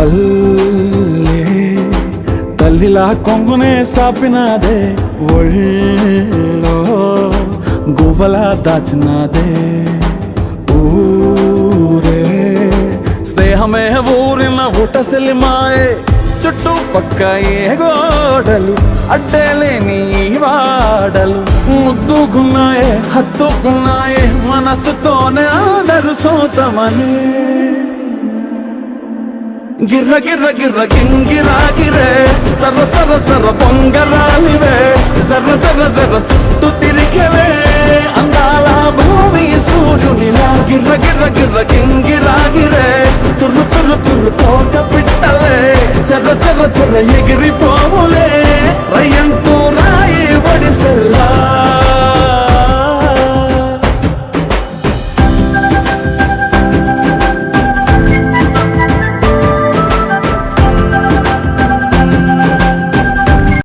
పల్లె తల్లిలా కొంగునే సాపినాదే, ఒళ్ళో గువ్వలా దాచినాదే. ఊరే స్నేహమే ఊరిన ఊటసెలి మాయే, చుట్టుపక్క ఏ గోడలు అడ్డేలేని వాడలు. ముద్దుకున్నాయే హత్తుకున్నాయే, మనసుతోనే ఆదరు సోతమని. గిర్ర గిర్ర గిర్ర గింగిరాగిరే, సర సర సర పొంగరాలివే, జర్ర జర్ర జర్ర సుట్టు తిరిగవే అందాల భూమి సూర్యునిలా. గిర్ర గిర్ర గిర్ర గింగిరాగిరే, తుర్రు తుర్రు తుర్రు తోక పిట్టలే, చెర్ర చెర్ర చెర్ర ఎగిరిపోవులే, రయ్యంటూ రాయి ఒడిసెల్లా.